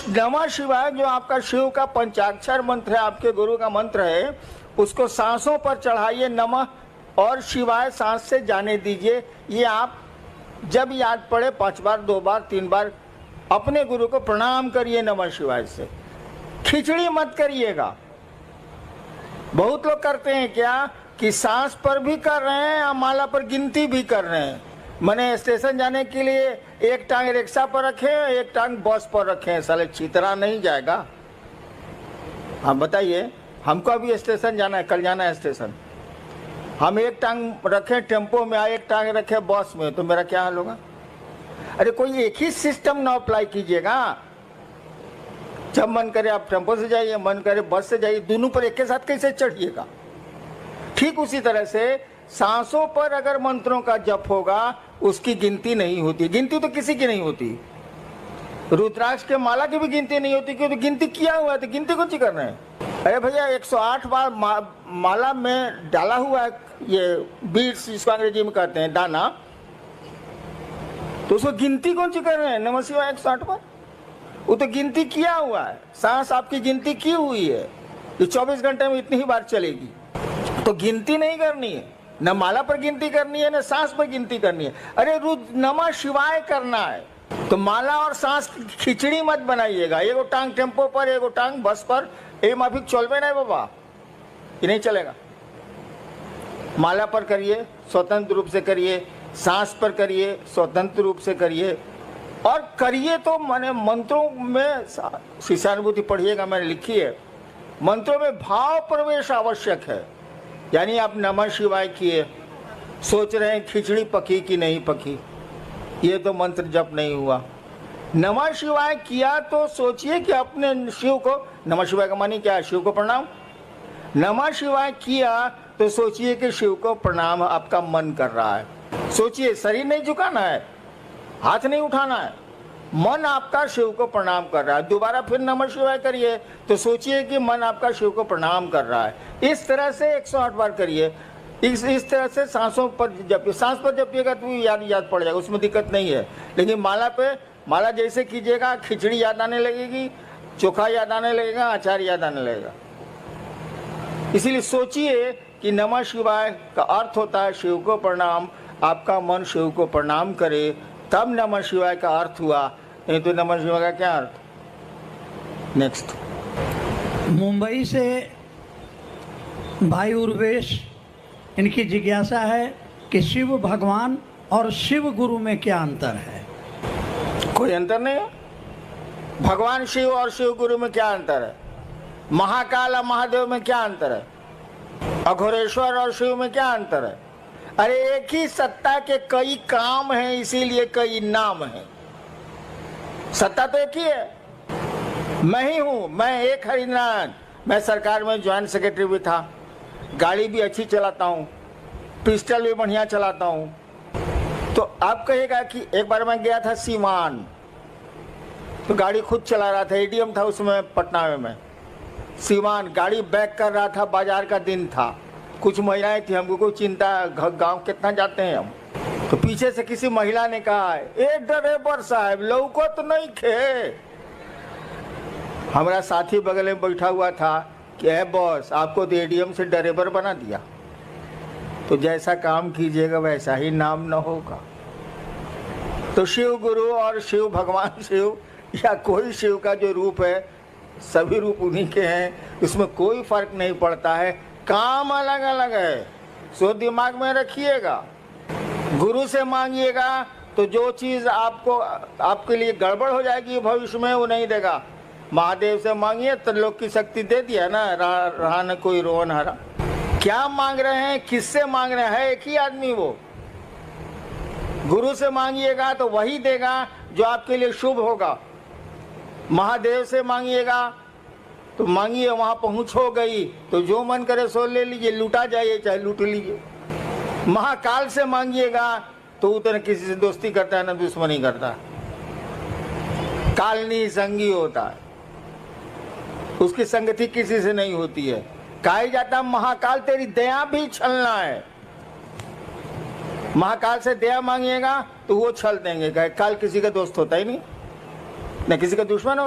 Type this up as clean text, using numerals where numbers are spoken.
नमः शिवाय जो आपका शिव का पंचाक्षर मंत्र है, आपके गुरु का मंत्र है, उसको सांसों पर चढ़ाइए नमः और शिवाय सांस से जाने दीजिए। ये आप जब याद पड़े 5 बार, 2 बार, 3 बार अपने गुरु को प्रणाम करिए नमः शिवाय से। खिचड़ी मत करिएगा। बहुत लोग करते हैं क्या कि सांस पर भी कर रहे हैं और माला पर गिनती भी कर रहे हैं। मैंने स्टेशन जाने के लिए एक टांग रिक्शा पर रखे, एक टांग बस पर रखे, साले चितरा नहीं जाएगा। आप बताइए, हमको अभी स्टेशन जाना है, कल जाना है स्टेशन, हम एक टांग रखे टेम्पो में, एक टांग रखे बस में, तो मेरा क्या हाल होगा? अरे कोई एक ही सिस्टम ना अप्लाई कीजिएगा। जब मन करे आप टेम्पो से जाइए, मन करे बस से जाइए, दोनों पर एक के साथ कैसे चढ़िएगा? ठीक उसी तरह से सांसों पर अगर मंत्रों का जप होगा, उसकी गिनती नहीं होती। गिनती तो किसी की नहीं होती, रुद्राक्ष के माला की भी गिनती नहीं होती, क्योंकि गिनती किया हुआ है, तो गिनती कौन सी कर रहे हैं? अरे भैया 108 बार माला में डाला हुआ है ये बीड्स, जिसको अंग्रेजी में कहते हैं दाना, तो उसको गिनती कौन सी कर रहे हैं? नमः शिवाय 108 बार, वो तो गिनती किया हुआ है। सांस आपकी गिनती की हुई है, ये 24 घंटे में इतनी ही बार चलेगी, तो गिनती नहीं करनी है, न माला पर गिनती करनी है, न सांस पर गिनती करनी है। अरे नमः शिवाय करना है, तो माला और सांस की खिचड़ी मत बनाइएगा। एगो टांग टेम्पो पर, एगो टांग बस पर, ये माफिक चलबे नहीं बाबा, ये नहीं चलेगा। माला पर करिए, स्वतंत्र रूप से करिए, सांस पर करिए, स्वतंत्र रूप से करिए, और करिए तो माने मंत्रों में शिष्यानुभूति पढ़िएगा, मैंने लिखी है। मंत्रों में भाव प्रवेश आवश्यक है। यानी आप नमः शिवाय किए, सोच रहे हैं खिचड़ी पकी कि नहीं पकी, ये तो मंत्र जप नहीं हुआ। नमः शिवाय किया तो सोचिए कि अपने शिव को, नमः शिवाय का मानी क्या है? शिव को प्रणाम। नमः शिवाय किया तो सोचिए कि शिव को प्रणाम आपका मन कर रहा है। सोचिए, शरीर नहीं झुकाना है, हाथ नहीं उठाना है, मन आपका शिव को प्रणाम कर रहा है। दोबारा फिर नमः शिवाय करिए तो सोचिए कि मन आपका शिव को प्रणाम कर रहा है। इस तरह से 108 बार करिए। इस तरह से सांसों पर जपिए। सांस पर जपिएगा तो याद पड़ जाएगा, उसमें दिक्कत नहीं है। लेकिन माला पे, माला जैसे कीजिएगा, खिचड़ी याद आने लगेगी, चोखा याद आने लगेगा, अचार याद आने लगेगा। इसीलिए सोचिए कि नमः शिवाय का अर्थ होता है शिव को प्रणाम। आपका मन शिव को प्रणाम करे तब नमः शिवाय का अर्थ हुआ, नहीं तो नमः शिवाय का क्या अर्थ? नेक्स्ट। मुंबई से भाई उर्वेश, इनकी जिज्ञासा है कि शिव भगवान और शिव गुरु में क्या अंतर है? कोई अंतर नहीं है। भगवान शिव और शिव गुरु में क्या अंतर है? महाकाल और महादेव में क्या अंतर है? अघोरेश्वर और शिव में क्या अंतर है? अरे एक ही सत्ता के कई काम हैं, इसीलिए कई नाम हैं। सत्ता तो एक ही है। मैं ही हूं, मैं एक हरिनारायण। मैं सरकार में ज्वाइंट सेक्रेटरी भी था, गाड़ी भी अच्छी चलाता हूं, पिस्टल भी बढ़िया चलाता हूं। तो आप कहिएगा कि एक बार मैं गया था सीवान, तो गाड़ी खुद चला रहा था, एटीएम था उसमें पटना में। सीवान गाड़ी बैक कर रहा था, बाजार का दिन था, कुछ महिलाएं थी, हमको कोई चिंता, गांव कितना जाते हैं हम। तो पीछे से किसी महिला ने कहा, ए ड्राइवर साहब लौको तो नहीं खे। हमारा साथी बगल में बैठा हुआ था कि ए बॉस, आपको तो एडीएम से ड्राइवर बना दिया। तो जैसा काम कीजिएगा वैसा ही नाम न होगा। तो शिव गुरु और शिव भगवान शिव या कोई शिव का जो रूप है, सभी रूप उन्हीं के हैं, उसमें कोई फर्क नहीं पड़ता है। काम अलग अलग है, सो दिमाग में रखिएगा। गुरु से मांगिएगा तो जो चीज़ आपको आपके लिए गड़बड़ हो जाएगी भविष्य में, वो नहीं देगा। महादेव से मांगिए तो लोग की शक्ति दे दिया ना, रहा न कोई रोन हरा। क्या मांग रहे हैं, किससे मांग रहे हैं? एक ही आदमी वो। गुरु से मांगिएगा तो वही देगा जो आपके लिए शुभ होगा। महादेव से मांगिएगा तो मांगिए, वहां पहुंच हो गई तो जो मन करे सो ले लीजिए, लूटा जाइए चाहे लूट लीजिए। महाकाल से मांगिएगा तो उतना किसी से दोस्ती करता है ना दुश्मनी करता है, कालनी संगी होता है, उसकी संगति किसी से नहीं होती है। कहा जाता महाकाल तेरी दया भी छलना है। महाकाल से दया मांगिएगा तो वो छल देंगे, काल किसी का दोस्त होता ही नहीं, न किसी का दुश्मन होता।